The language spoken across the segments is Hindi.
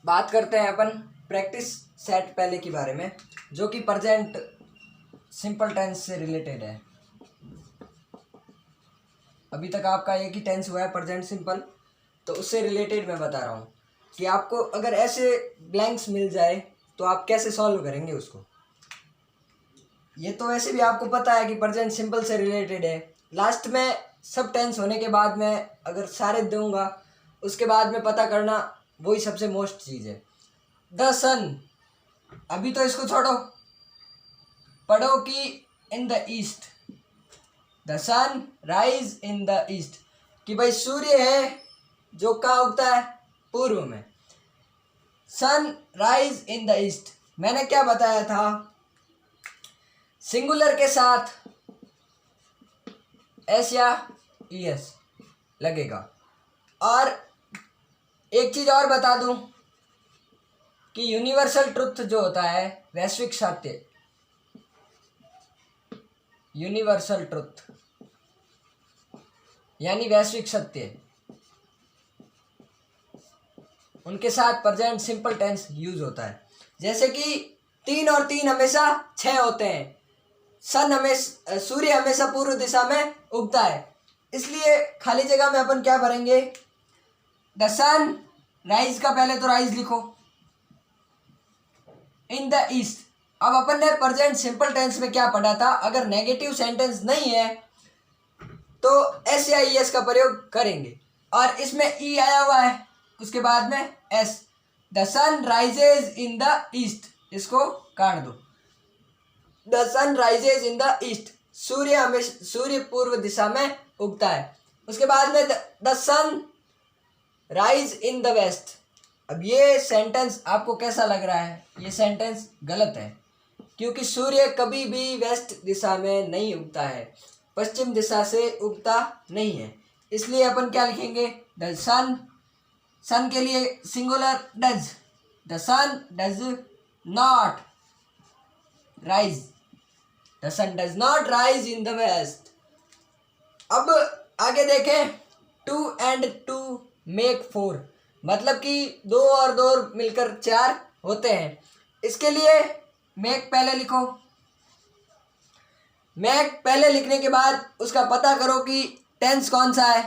बात करते हैं अपन प्रैक्टिस सेट पहले के बारे में, जो कि प्रेजेंट सिंपल टेंस से रिलेटेड है। अभी तक आपका एक ही टेंस हुआ है प्रेजेंट सिंपल, तो उससे रिलेटेड मैं बता रहा हूँ कि आपको अगर ऐसे ब्लैंक्स मिल जाए तो आप कैसे सॉल्व करेंगे उसको। ये तो वैसे भी आपको पता है कि प्रेजेंट सिंपल से रिलेटेड है। लास्ट में सब टेंस होने के बाद मैं अगर सारे दूंगा, उसके बाद में पता करना वही सबसे मोस्ट चीज़ है। द सन, अभी तो इसको छोड़ो, पढ़ो कि in the east, the sun rise in the east, कि भाई सूर्य है जो कहाँ उगता है, पूर्व में। Sun rise in the east, मैंने क्या बताया था, सिंगुलर के साथ एस या ईएस लगेगा। और एक चीज और बता दूं कि यूनिवर्सल ट्रुथ जो होता है, वैश्विक सत्य, यूनिवर्सल ट्रुथ यानी वैश्विक सत्य, उनके साथ प्रेजेंट सिंपल टेंस यूज होता है। जैसे कि 3 और 3 हमेशा 6 होते हैं। सन हमेशा, सूर्य हमेशा पूर्व दिशा में उगता है, इसलिए खाली जगह में अपन क्या भरेंगे, द सन राइज का पहले तो राइज लिखो, इन द ईस्ट। अब अपन ने प्रेजेंट सिंपल टेंस में क्या पढ़ा था, अगर नेगेटिव सेंटेंस नहीं है तो एस या ई एस का प्रयोग करेंगे, और इसमें ई आया हुआ है, उसके बाद में एस। The sun rises in the east, इसको काट दो। The sun rises in the east, सूर्य पूर्व दिशा में उगता है। उसके बाद में the sun rise in the west. अब ये सेंटेंस आपको कैसा लग रहा है, ये सेंटेंस गलत है, क्योंकि सूर्य कभी भी वेस्ट दिशा में नहीं उगता है, पश्चिम दिशा से उगता नहीं है। इसलिए अपन क्या लिखेंगे, द सन, सन के लिए singular does, the sun does not rise, the sun does not rise in the west. अब आगे देखें, 2 and 2 मेक 4, मतलब कि 2 और 2 मिलकर 4 होते हैं। इसके लिए मेक पहले लिखो, मेक पहले लिखने के बाद उसका पता करो कि टेंस कौन सा है।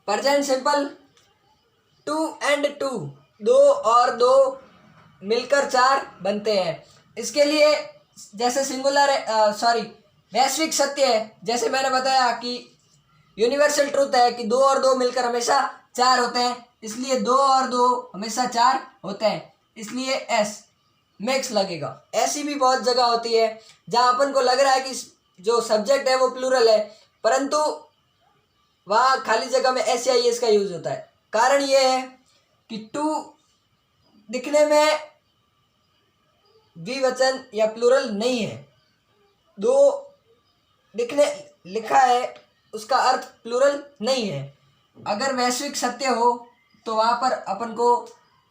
प्रेजेंट सिंपल 2 and 2, 2 और 2 मिलकर 4 बनते हैं। इसके लिए जैसे सिंगुलर है, वैश्विक सत्य है, जैसे मैंने बताया कि यूनिवर्सल ट्रूथ है कि 2 और 2 मिलकर हमेशा 4 होते हैं, इसलिए 2 और 2 हमेशा 4 होते हैं, इसलिए एस मैक्स लगेगा। ऐसी भी बहुत जगह होती है जहां अपन को लग रहा है कि जो सब्जेक्ट है वो प्लूरल है, परंतु वहाँ खाली जगह में एस या एस का यूज होता है। कारण ये है कि 2 दिखने में द्विवचन या प्लूरल नहीं है, 2 दिखने लिखा है, उसका अर्थ प्लूरल नहीं है। अगर वैश्विक सत्य हो तो वहाँ पर अपन को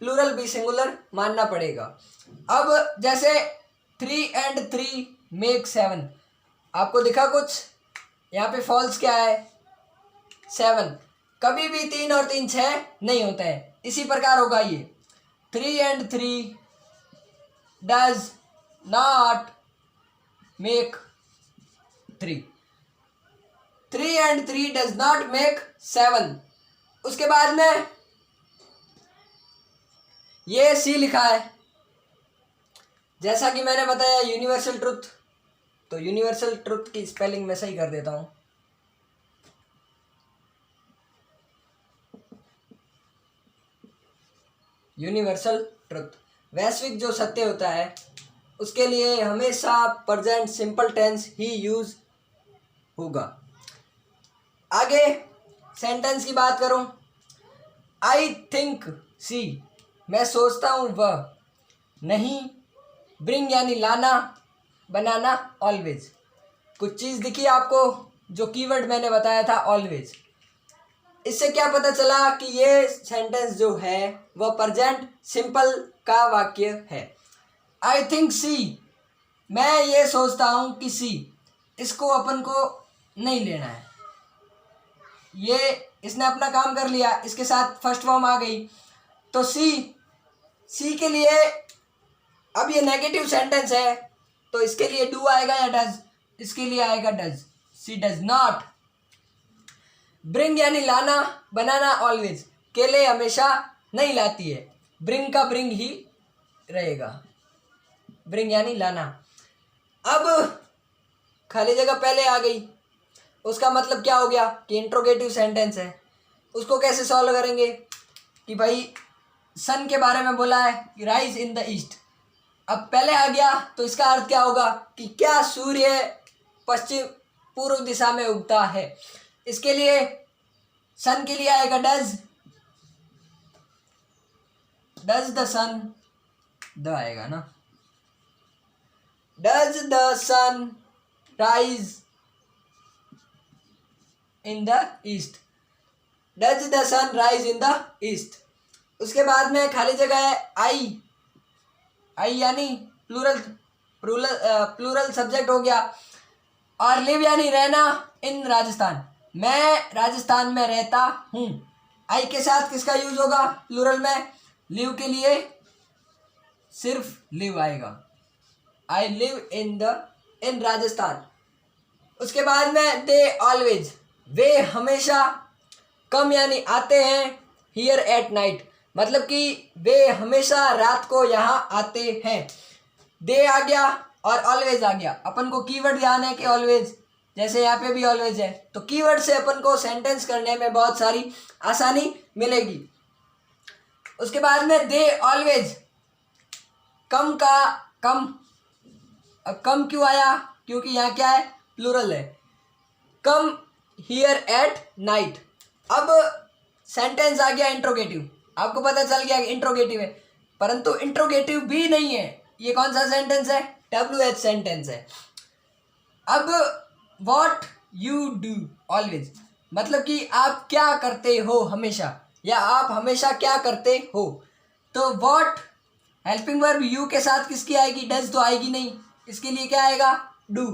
प्लूरल भी सिंगुलर मानना पड़ेगा। अब जैसे 3 and 3 मेक 7, आपको दिखा कुछ, यहाँ पे फॉल्स क्या है, 7। कभी भी 3 और 3 6 नहीं होते हैं, इसी प्रकार होगा ये 3 and 3 does not make 3, 3 and 3 does not make 7। उसके बाद में ये सी लिखा है, जैसा कि मैंने बताया यूनिवर्सल ट्रुथ, तो यूनिवर्सल ट्रुथ की स्पेलिंग मैं सही कर देता हूं, यूनिवर्सल ट्रुथ वैश्विक जो सत्य होता है उसके लिए हमेशा प्रेजेंट सिंपल टेंस ही यूज होगा। आगे सेंटेंस की बात करूं, आई थिंक सी, मैं सोचता हूं वह, नहीं, ब्रिंग यानी लाना, बनाना ऑलवेज। कुछ चीज़ दिखी आपको, जो कीवर्ड मैंने बताया था ऑलवेज, इससे क्या पता चला कि ये सेंटेंस जो है वह प्रेजेंट सिंपल का वाक्य है। आई थिंक सी, मैं ये सोचता हूँ कि सी, इसको अपन को नहीं लेना है, ये इसने अपना काम कर लिया, इसके साथ फर्स्ट फॉर्म आ गई। तो सी के लिए अब ये नेगेटिव सेंटेंस है तो इसके लिए डू आएगा या डज? इसके लिए आएगा does. See does not. Bring यानी लाना, बनाना ऑलवेज, केले हमेशा नहीं लाती है, ब्रिंग का ब्रिंग ही रहेगा, ब्रिंग यानी लाना। अब खाली जगह पहले आ गई, उसका मतलब क्या हो गया कि इंट्रोगेटिव सेंटेंस है। उसको कैसे सॉल्व करेंगे कि भाई सन के बारे में बोला है कि राइज इन द ईस्ट, अब पहले आ गया तो इसका अर्थ क्या होगा कि क्या सूर्य पश्चिम पूर्व दिशा में उगता है। इसके लिए सन के लिए आएगा डज द सन, द आएगा ना, does the sun rise in the east, does the sun rise in the east. उसके बाद में खाली जगह है आई यानी प्लूरल सब्जेक्ट हो गया, और लिव यानी रहना इन राजस्थान, मैं राजस्थान में रहता हूँ। आई के साथ किसका यूज होगा प्लूरल में? लिव के लिए सिर्फ लिव आएगा, आई लिव इन राजस्थान। उसके बाद में दे ऑलवेज, वे हमेशा, कम यानी आते हैं, हियर एट नाइट मतलब कि वे हमेशा रात को यहाँ आते हैं। दे आ गया और ऑलवेज आ गया। अपन को कीवर्ड ध्यान है कि ऑलवेज, जैसे यहाँ पे भी ऑलवेज है, तो कीवर्ड से अपन को सेंटेंस करने में बहुत सारी आसानी मिलेगी। उसके बाद में दे ऑलवेज, कम का कम क्यों आया? क्योंकि यहाँ क्या है प्लूरल है, कम हियर एट नाइट। अब सेंटेंस आ गया इंट्रोगेटिव, आपको पता चल गया कि इंट्रोगेटिव है, परंतु इंट्रोगेटिव भी नहीं है। ये कौन सा सेंटेंस है? WH सेंटेंस है। अब व्हाट यू डू ऑलवेज मतलब कि आप क्या करते हो हमेशा, या आप हमेशा क्या करते हो। तो व्हाट हेल्पिंग वर्ब यू के साथ किसकी आएगी? डज तो आएगी नहीं, इसके लिए क्या आएगा? डू।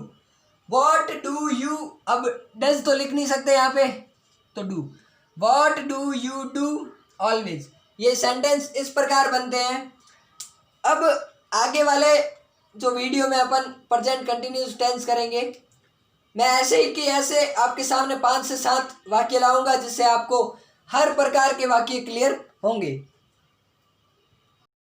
व्हाट डू यू, अब डज तो लिख नहीं सकते यहाँ पे, तो do. What do you do always, ये सेंटेंस इस प्रकार बनते हैं। अब आगे वाले जो वीडियो में अपन प्रेजेंट कंटिन्यूस टेंस करेंगे, मैं ऐसे ही कि ऐसे आपके सामने 5 से 7 वाक्य लाऊंगा जिससे आपको हर प्रकार के वाक्य क्लियर होंगे।